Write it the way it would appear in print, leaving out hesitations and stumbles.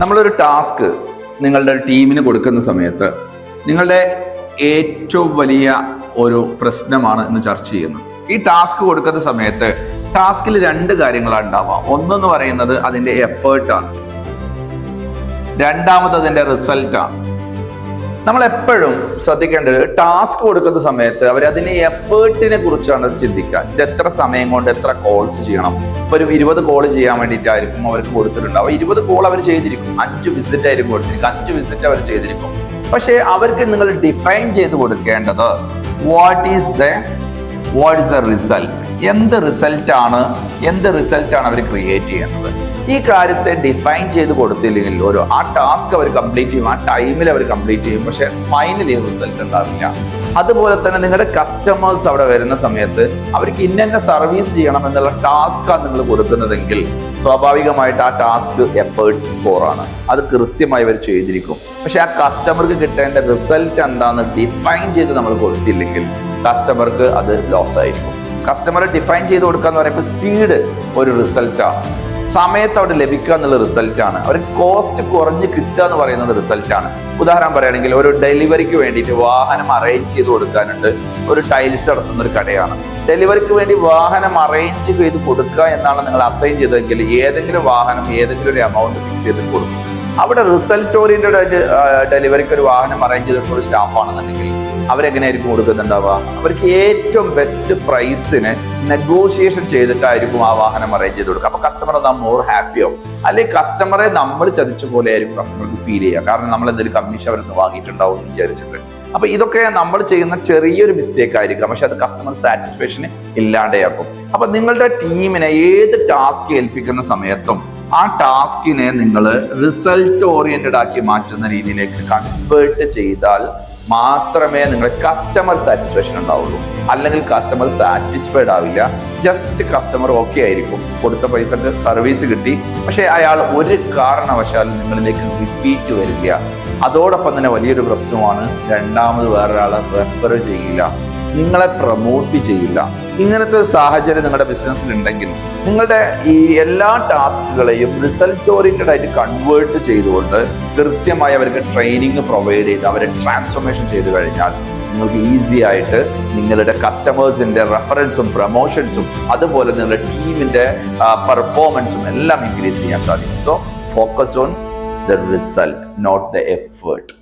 നമ്മളൊരു ടാസ്ക് നിങ്ങളുടെ ടീമിന് കൊടുക്കുന്ന സമയത്ത് നിങ്ങളുടെ ഏറ്റവും വലിയ ഒരു പ്രശ്നമാണ് ഇന്ന് ചർച്ച ചെയ്യുന്നത്. ഈ ടാസ്ക് കൊടുക്കുന്ന സമയത്ത് ടാസ്കിൽ രണ്ട് കാര്യങ്ങളാണ് ഉണ്ടാവാം. ഒന്നെന്ന് പറയുന്നത് അതിന്റെ എഫേർട്ടാണ്, രണ്ടാമത് അതിന്റെ റിസൾട്ടാണ്. നമ്മൾ എപ്പോഴും ശ്രദ്ധിക്കേണ്ടത് ടാസ്ക് കൊടുക്കുന്ന സമയത്ത് അവർ അതിന്റെ എഫേർട്ടിനെ കുറിച്ചാണ് ചിന്തിക്കുക. ഇത് എത്ര സമയം കൊണ്ട് എത്ര കോൾസ് ചെയ്യണം. ഇപ്പൊ ഒരു 20 കോൾ ചെയ്യാൻ വേണ്ടിയിട്ടായിരിക്കും അവർക്ക് കൊടുത്തിട്ടുണ്ടാവും. 20 കോൾ അവർ ചെയ്തിരിക്കും, 5 വിസിറ്റ് ആയിരിക്കും കൊടുത്തിരിക്കും, 5 വിസിറ്റ് അവർ ചെയ്തിരിക്കും. പക്ഷേ അവർക്ക് നിങ്ങൾ ഡിഫൈൻ ചെയ്ത് കൊടുക്കേണ്ടത് വാട്ട് ഈസ് ദ റിസൾട്ട്, എന്ത് റിസൾട്ടാണ് അവർ ക്രിയേറ്റ് ചെയ്യുന്നത്. ഈ കാര്യത്തെ ഡിഫൈൻ ചെയ്ത് കൊടുത്തില്ലെങ്കിൽ ആ ടാസ്ക് അവർ കംപ്ലീറ്റ് ചെയ്യും, ആ ടൈമിൽ അവർ കംപ്ലീറ്റ് ചെയ്യും, പക്ഷെ ഫൈനലി റിസൾട്ട് ഉണ്ടാവില്ല. അതുപോലെ തന്നെ നിങ്ങളുടെ കസ്റ്റമേഴ്സ് അവിടെ വരുന്ന സമയത്ത് അവർക്ക് ഇന്ന സർവീസ് ചെയ്യണം എന്നുള്ള ടാസ്ക്കാണ് നിങ്ങൾ കൊടുക്കുന്നതെങ്കിൽ സ്വാഭാവികമായിട്ട് ആ ടാസ്ക് എഫേർട്ട് സ്കോറാണ്, അത് കൃത്യമായി അവർ ചെയ്തിരിക്കും. പക്ഷെ ആ കസ്റ്റമർക്ക് കിട്ടേണ്ട റിസൾട്ട് എന്താണെന്ന് ഡിഫൈൻ ചെയ്ത് നമ്മൾ കൊടുത്തില്ലെങ്കിൽ കസ്റ്റമർക്ക് അത് ലോസ് ആയിരിക്കും. കസ്റ്റമറെ ഡിഫൈൻ ചെയ്ത് കൊടുക്കുക എന്ന് പറയുമ്പോൾ സ്പീഡ് ഒരു റിസൾട്ടാണ്, സമയത്ത് അവിടെ ലഭിക്കുക എന്നുള്ള റിസൾട്ടാണ്, അവർ കോസ്റ്റ് കുറഞ്ഞ് കിട്ടുക എന്ന് പറയുന്നത് റിസൾട്ടാണ്. ഉദാഹരണം പറയുകയാണെങ്കിൽ ഒരു ഡെലിവറിക്ക് വേണ്ടിയിട്ട് വാഹനം അറേഞ്ച് ചെയ്ത് കൊടുക്കാനുണ്ട്. ഒരു ടൈൽസ് നടത്തുന്ന ഒരു കടയാണ്. ഡെലിവറിക്ക് വേണ്ടി വാഹനം അറേഞ്ച് ചെയ്ത് കൊടുക്കുക എന്നാണ് നിങ്ങൾ അസൈൻ ചെയ്തതെങ്കിൽ ഏതെങ്കിലും വാഹനം ഏതെങ്കിലും ഒരു എമൗണ്ട് ഫിക്സ് ചെയ്ത് കൊടുക്കും. അവിടെ റിസൾട്ട് ഓറിയന്റഡ് ആയിട്ട് ഡെലിവറിക്ക് ഒരു വാഹനം അറേഞ്ച് ചെയ്തിട്ടുള്ള ഒരു സ്റ്റാഫാണെന്നുണ്ടെങ്കിൽ അവരെങ്ങനെയായിരിക്കും കൊടുക്കുന്നുണ്ടാവുക? അവർക്ക് ഏറ്റവും ബെസ്റ്റ് പ്രൈസിന് നെഗോഷിയേഷൻ ചെയ്തിട്ടായിരിക്കും ആ വാഹനം അറേഞ്ച് ചെയ്ത് കൊടുക്കുക. അപ്പൊ കസ്റ്റമർ നാം മോർ ഹാപ്പി ആവും. അല്ലെങ്കിൽ കസ്റ്റമറെ നമ്മൾ ചതിച്ച പോലെ ആയിരിക്കും കസ്റ്റമർക്ക് ഫീൽ ചെയ്യുക. കാരണം നമ്മൾ എന്തെങ്കിലും കമ്മീഷൻ അവരൊന്ന് വാങ്ങിയിട്ടുണ്ടാവും എന്ന് വിചാരിച്ചിട്ട്. അപ്പൊ ഇതൊക്കെ നമ്മൾ ചെയ്യുന്ന ചെറിയൊരു മിസ്റ്റേക്ക് ആയിരിക്കാം, പക്ഷെ അത് കസ്റ്റമർ സാറ്റിസ്ഫാക്ഷന് ഇല്ലാതെയാക്കും. അപ്പൊ നിങ്ങളുടെ ടീമിനെ ഏത് ടാസ്ക് ഏൽപ്പിക്കുന്ന സമയത്തും ആ ടാസ്കിനെ നിങ്ങൾ റിസൾട്ട് ഓറിയന്റഡ് ആക്കി മാറ്റുന്ന രീതിയിലേക്ക് കൺവേർട്ട് ചെയ്താൽ മാത്രമേ നിങ്ങളുടെ കസ്റ്റമർ സാറ്റിസ്ഫാക്ഷൻ ഉണ്ടാവുള്ളൂ. അല്ലെങ്കിൽ കസ്റ്റമർ സാറ്റിസ്ഫൈഡ് ആവില്ല. ജസ്റ്റ് കസ്റ്റമർ ഓക്കെ ആയിരിക്കും, കൊടുത്ത പൈസക്ക് സർവീസ് കിട്ടി, പക്ഷെ അയാൾ ഒരു കാരണവശാലും നിങ്ങളിലേക്ക് റിപ്പീറ്റ് വരില്ല. അതോടൊപ്പം തന്നെ വലിയൊരു പ്രശ്നമാണ്, രണ്ടാമത് വേറൊരാളെ റെഫർ ചെയ്യില്ല, നിങ്ങളെ പ്രൊമോട്ട് ചെയ്യില്ല. ഇങ്ങനത്തെ ഒരു സാഹചര്യം നിങ്ങളുടെ ബിസിനസ്സിൽ ഉണ്ടെങ്കിൽ നിങ്ങളുടെ ഈ എല്ലാ ടാസ്കുകളെയും റിസൾട്ട് ഓറിയന്റഡ് ആയിട്ട് കൺവേർട്ട് ചെയ്തുകൊണ്ട് കൃത്യമായി അവർക്ക് ട്രെയിനിങ് പ്രൊവൈഡ് ചെയ്ത് അവരെ ട്രാൻസ്ഫോർമേഷൻ ചെയ്ത് കഴിഞ്ഞാൽ നിങ്ങൾക്ക് ഈസി ആയിട്ട് നിങ്ങളുടെ കസ്റ്റമേഴ്സിന്റെ റെഫറൻസും പ്രൊമോഷൻസും അതുപോലെ നിങ്ങളുടെ ടീമിന്റെ പെർഫോമൻസും എല്ലാം ഇൻക്രീസ് ചെയ്യാൻ സാധിക്കും. So focus on the result, not the effort.